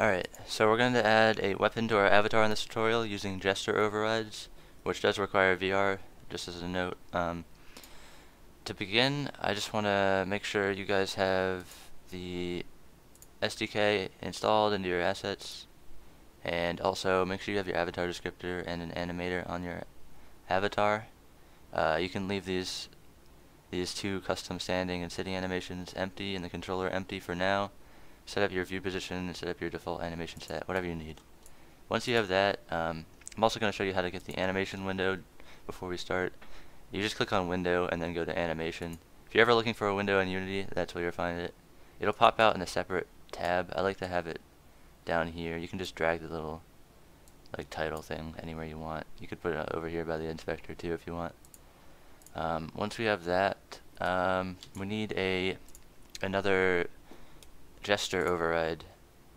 Alright, so we're going to add a weapon to our avatar in this tutorial using gesture overrides, which does require VR, just as a note. To begin, I just want to make sure you guys have the SDK installed into your assets, and also make sure you have your avatar descriptor and an animator on your avatar. You can leave these two custom standing and sitting animations empty and the controller empty for now. Set up your view position and set up your default animation set, whatever you need. Once you have that, I'm also going to show you how to get the animation window before we start. You just click on window and then go to animation. If you're ever looking for a window in Unity, that's where you'll find it. It'll pop out in a separate tab. I like to have it down here. You can just drag the little title thing anywhere you want. You could put it over here by the inspector too if you want. Once we have that, we need another gesture override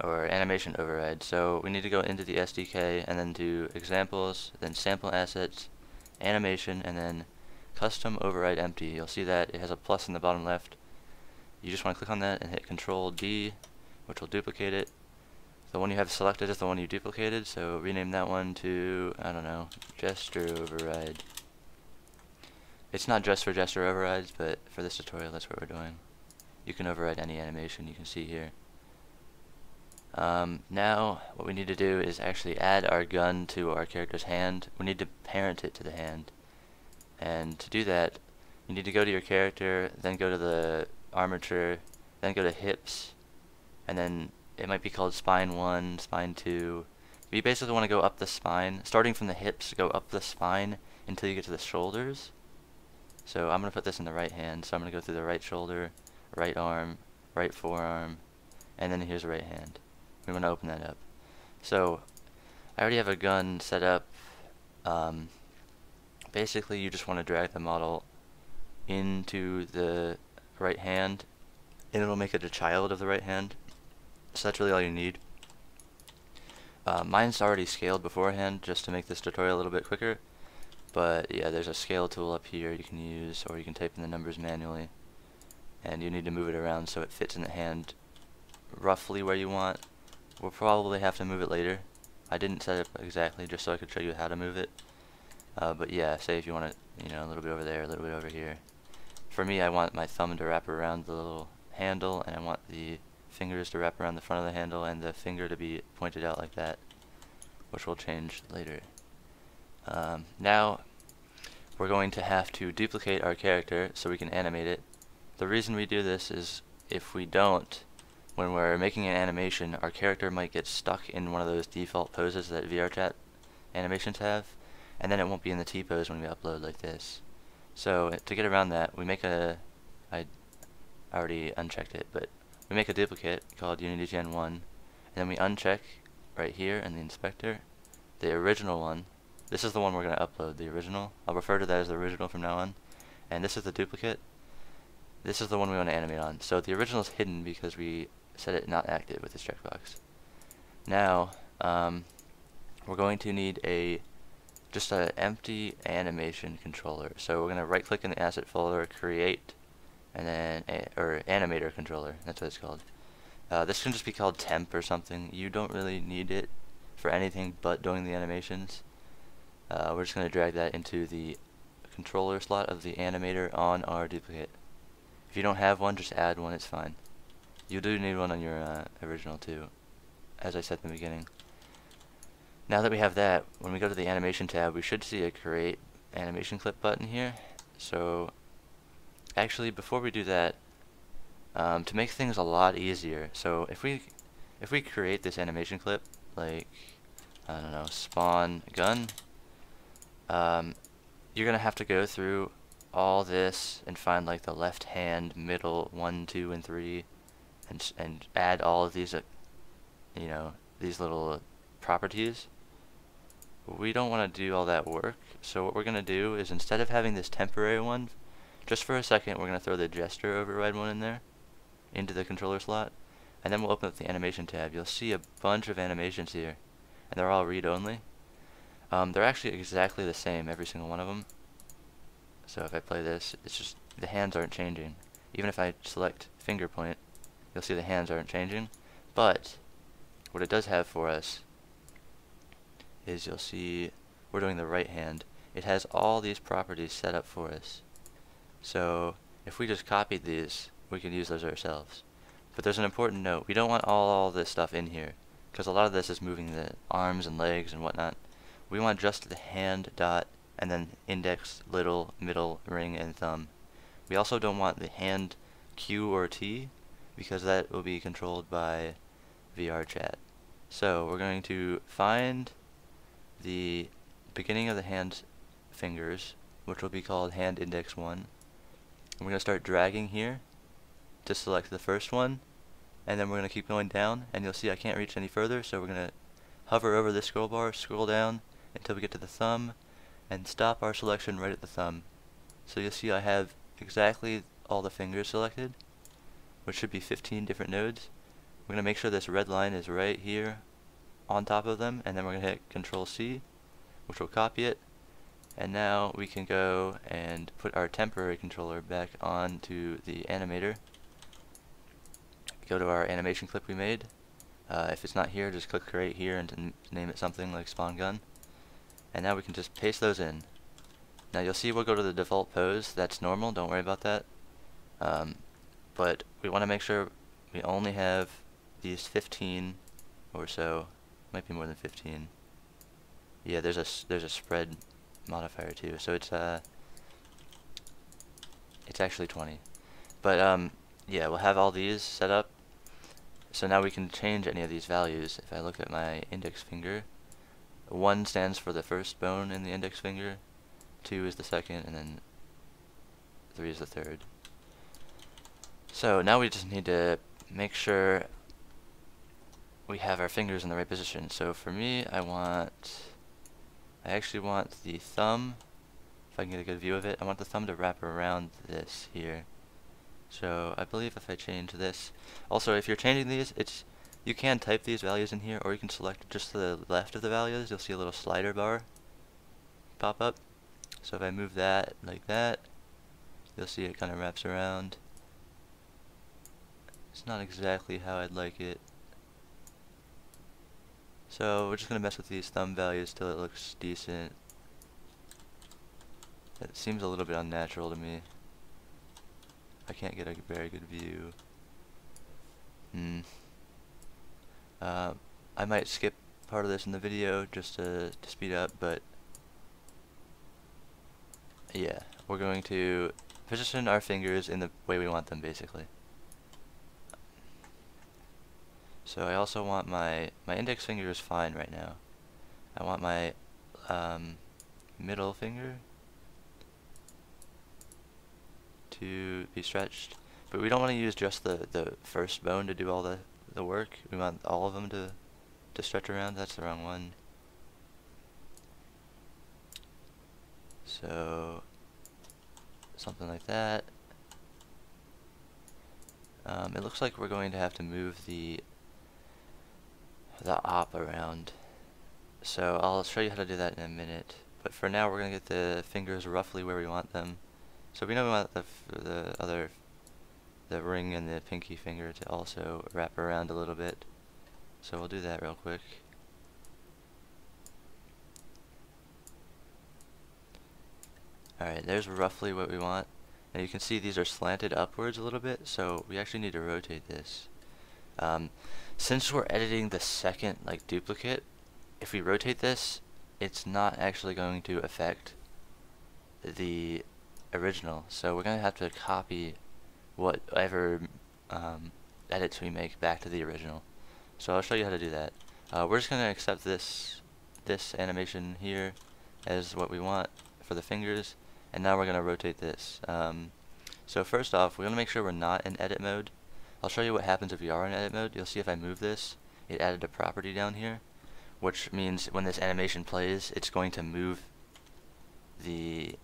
or animation override. So we need to go into the SDK and then do examples, then sample assets, animation, and then custom override empty. You'll see that it has a plus in the bottom left. You just want to click on that and hit Control D, which will duplicate it. The one you have selected is the one you duplicated, so rename that one to, I don't know, gesture override. It's not just for gesture overrides, but for this tutorial that's what we're doing. You can override any animation you can see here. Now what we need to do is actually add our gun to our character's hand. We need to parent it to the hand. And to do that, you need to go to your character, then go to the armature, then go to hips, and then it might be called spine 1, spine 2. But you basically want to go up the spine, starting from the hips, go up the spine until you get to the shoulders. So I'm going to put this in the right hand, so I'm going to go through the right shoulder, right arm, right forearm, and then here's the right hand. We want to open that up. So I already have a gun set up. Basically you just want to drag the model into the right hand and it'll make it a child of the right hand. So that's really all you need. Mine's already scaled beforehand just to make this tutorial a little bit quicker, but yeah, there's a scale tool up here you can use, or you can type in the numbers manually, and you need to move it around so it fits in the hand roughly where you want. We'll probably have to move it later. I didn't set it up exactly just so I could show you how to move it. But yeah, say if you want it, a little bit over there, a little bit over here. For me, I want my thumb to wrap around the little handle, and I want the fingers to wrap around the front of the handle, and the finger to be pointed out like that, which will change later. Now, we're going to have to duplicate our character so we can animate it. The reason we do this is if we don't, when we're making an animation, our character might get stuck in one of those default poses that VRChat animations have, and then it won't be in the T-pose when we upload like this. So to get around that, we make I already unchecked it, but we make a duplicate called Unity Gen 1, and then we uncheck right here in the inspector the original one. This is the one we're going to upload, the original. I'll refer to that as the original from now on. And this is the duplicate. This is the one we want to animate on. So the original is hidden because we set it not active with this checkbox. Now, we're going to need just an empty animation controller. So we're going to right click in the asset folder, create, and then, or animator controller, that's what it's called. This can just be called temp or something. You don't really need it for anything but doing the animations. We're just going to drag that into the controller slot of the animator on our duplicate. If you don't have one, just add one, it's fine. You do need one on your original too, as I said in the beginning. Now that we have that, when we go to the animation tab, we should see a create animation clip button here. So actually, before we do that, to make things a lot easier, so if we create this animation clip, like, I don't know, spawn gun, you're gonna have to go through all this and find like the left hand, middle, 1, 2, and 3, and add all of these, these little properties. We don't want to do all that work, so what we're gonna do is, instead of having this temporary one, just for a second, we're gonna throw the gesture override one in there, into the controller slot, and then we'll open up the animation tab. You'll see a bunch of animations here, and they're all read-only. They're actually exactly the same, every single one of them. So if I play this, it's just, the hands aren't changing. Even if I select finger point, you'll see the hands aren't changing. But what it does have for us is, you'll see we're doing the right hand. It has all these properties set up for us. So if we just copied these, we could use those ourselves. But there's an important note. We don't want all this stuff in here, because a lot of this is moving the arms and legs and whatnot. We want just the hand, dot, and then index, little, middle, ring, and thumb. We also don't want the hand Q or T, because that will be controlled by VRChat. So we're going to find the beginning of the hand fingers, which will be called hand index 1. And we're going to start dragging here to select the first one, and then we're going to keep going down, and you'll see I can't reach any further, so we're going to hover over this scroll bar, scroll down until we get to the thumb, and stop our selection right at the thumb. So you'll see I have exactly all the fingers selected, which should be 15 different nodes. We're going to make sure this red line is right here on top of them, and then we're going to hit Control C, which will copy it. And now we can go and put our temporary controller back onto the animator. Go to our animation clip we made. If it's not here, just click Create here and name it something like Spawn Gun. And now we can just paste those in. Now you'll see we'll go to the default pose. That's normal, don't worry about that. But we want to make sure we only have these 15 or so. Might be more than 15. Yeah, there's a spread modifier too, so it's actually 20. But yeah, we'll have all these set up. So now we can change any of these values. If I look at my index finger, 1 stands for the first bone in the index finger, 2 is the second, and then 3 is the third. So now we just need to make sure we have our fingers in the right position. So for me, I actually want the thumb, if I can get a good view of it, I want the thumb to wrap around this here. So I believe if I change this, also if you're changing these, you can type these values in here, or you can select just to the left of the values. You'll see a little slider bar pop up. So if I move that like that, you'll see it kind of wraps around. It's not exactly how I'd like it. So we're just going to mess with these thumb values till it looks decent. It seems a little bit unnatural to me. I can't get a very good view. I might skip part of this in the video just to speed up, but yeah, we're going to position our fingers in the way we want them, basically. So I also want my index finger is fine right now. I want my middle finger to be stretched, but we don't want to use just the first bone to do all the work. We want all of them to stretch around. That's the wrong one. So something like that. It looks like we're going to have to move the op around. So I'll show you how to do that in a minute. But for now, we're going to get the fingers roughly where we want them. So we know we want the ring and the pinky finger to also wrap around a little bit. So we'll do that real quick. Alright, there's roughly what we want. Now you can see these are slanted upwards a little bit, so we actually need to rotate this. Since we're editing the second duplicate, if we rotate this, it's not actually going to affect the original. So we're going to have to copy whatever edits we make back to the original. So I'll show you how to do that. We're just going to accept this animation here as what we want for the fingers, and now we're going to rotate this. So first off, we want to make sure we're not in edit mode. I'll show you what happens if we are in edit mode. You'll see if I move this, it added a property down here, which means when this animation plays, it's going to move the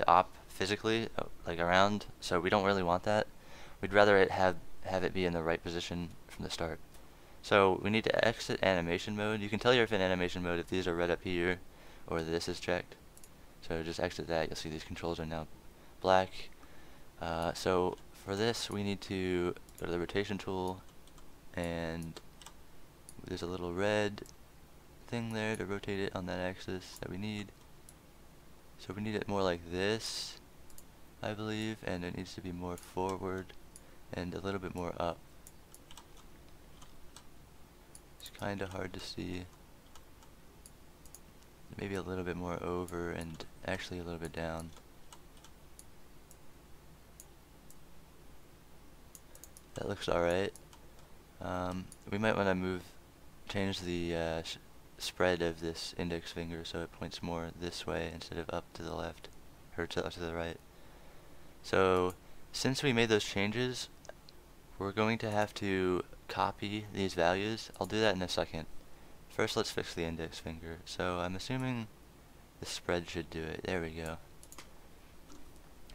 op physically around. So we don't really want that. We'd rather have it be in the right position from the start. So we need to exit animation mode. You can tell you're in animation mode if these are red up here or this is checked. So just exit that. You'll see these controls are now black. So for this, we need to go to the rotation tool and there's a little red thing there to rotate it on that axis that we need. So we need it more like this, I believe, and it needs to be more forward and a little bit more up. It's kinda hard to see. Maybe a little bit more over and actually a little bit down. That looks alright. We might want to change the spread of this index finger so it points more this way instead of up to the left, or to the right. So, since we made those changes, we're going to have to copy these values. I'll do that in a second. First, let's fix the index finger. So, I'm assuming the spread should do it. There we go.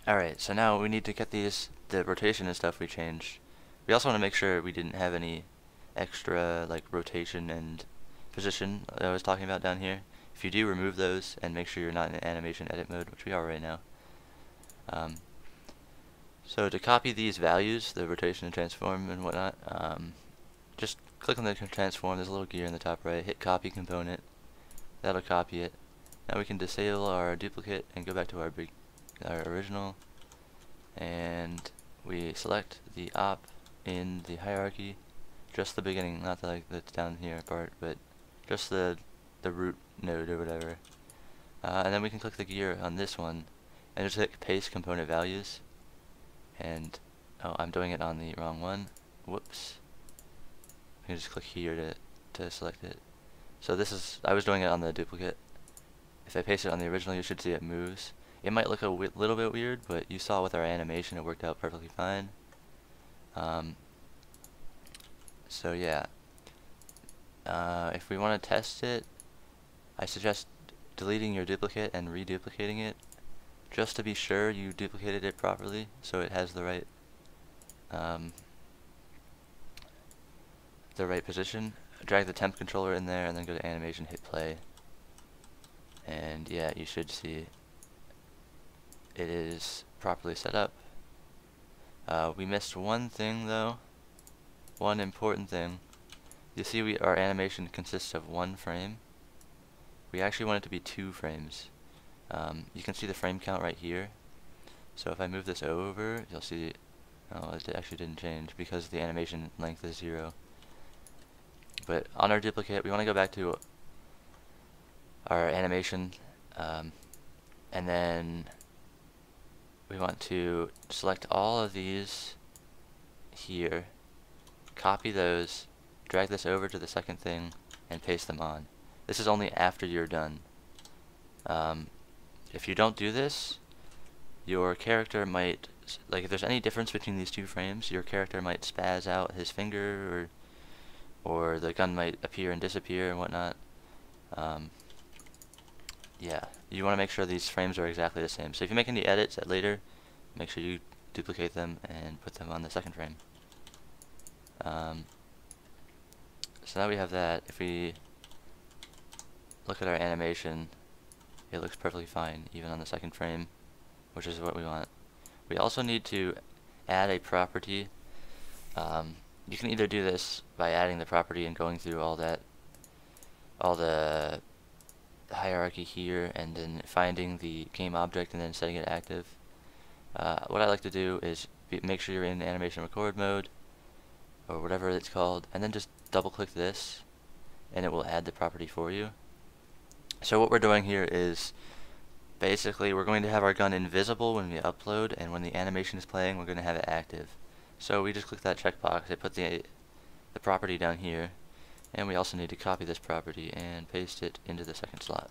Alright, so now we need to get the rotation and stuff we changed. We also want to make sure we didn't have any extra like rotation and position that I was talking about down here. If you do, remove those and make sure you're not in animation edit mode, which we are right now. So to copy these values, the rotation and transform and whatnot, just click on the transform. There's a little gear in the top right. Hit copy component. That'll copy it. Now we can disable our duplicate and go back to our original, and we select the op in the hierarchy, just the beginning, not the that's down here part, but just the root node or whatever. And then we can click the gear on this one and just hit paste component values. And oh, I'm doing it on the wrong one. Whoops. I can just click here to select it. So this is, I was doing it on the duplicate. If I paste it on the original, you should see it moves. It might look a little bit weird, but you saw with our animation it worked out perfectly fine. So yeah, if we want to test it, I suggest deleting your duplicate and reduplicating it, just to be sure you duplicated it properly, so it has the right position. Drag the temp controller in there, and then go to animation, hit play, and yeah, you should see it is properly set up. We missed one thing though. One important thing. You see our animation consists of one frame. We actually want it to be 2 frames. You can see the frame count right here. So if I move this over, you'll see, oh, it actually didn't change because the animation length is 0. But on our duplicate, we want to go back to our animation, and then we want to select all of these here, copy those, drag this over to the second thing, and paste them on. This is only after you're done. If you don't do this, your character might, like if there's any difference between these 2 frames, your character might spaz out his finger, or the gun might appear and disappear and whatnot. Yeah, you want to make sure these frames are exactly the same. So if you make any edits later, make sure you duplicate them and put them on the second frame. So now we have that. If we look at our animation, it looks perfectly fine, even on the second frame, which is what we want. We also need to add a property. You can either do this by adding the property and going through all the hierarchy here, and then finding the game object and then setting it active. What I like to do is make sure you're in animation record mode, or whatever it's called, and then just double click this, and it will add the property for you. So what we're doing here is basically we're going to have our gun invisible when we upload, and when the animation is playing, we're going to have it active. So we just click that checkbox, it put the property down here, and we also need to copy this property and paste it into the second slot.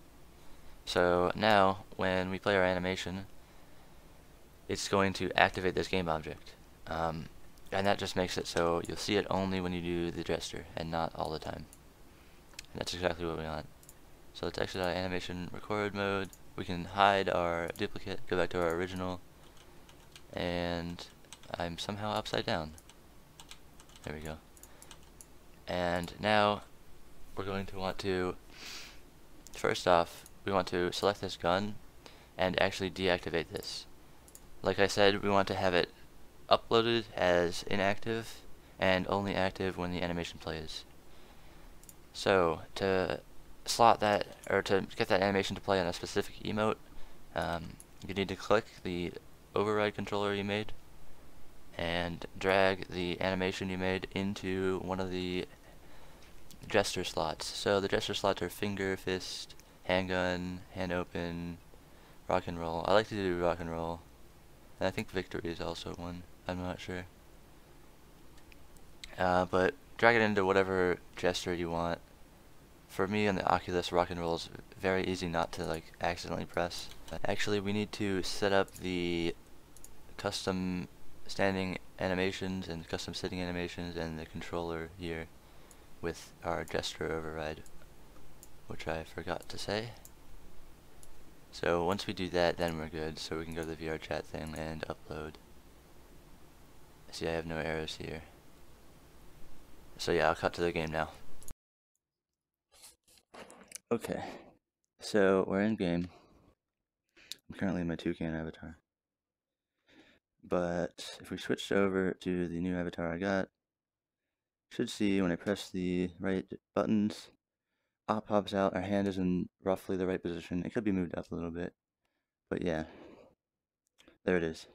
So now, when we play our animation, it's going to activate this game object. And that just makes it so you'll see it only when you do the gesture, and not all the time. And that's exactly what we want. So let's exit out of animation record mode. We can hide our duplicate, go back to our original, and I'm somehow upside down. There we go. And now we're going to want to, first off, we want to select this gun and actually deactivate this. Like I said, we want to have it uploaded as inactive and only active when the animation plays. So to slot that, or to get that animation to play on a specific emote, you need to click the override controller you made and drag the animation you made into one of the gesture slots. So the gesture slots are finger, fist, handgun, hand open, rock and roll. I like to do rock and roll, and I think victory is also one. I'm not sure. But drag it into whatever gesture you want. For me on the Oculus, rock and roll is very easy not to like accidentally press. Actually, we need to set up the custom standing animations and custom sitting animations and the controller here with our gesture override, which I forgot to say. So once we do that, then we're good. So we can go to the VRChat thing and upload. See, I have no arrows here. So yeah, I'll cut to the game now. Okay, so we're in game. I'm currently in my toucan avatar. But if we switched over to the new avatar I got, you should see when I press the right buttons, op pops out, our hand is in roughly the right position. It could be moved up a little bit, but yeah, there it is.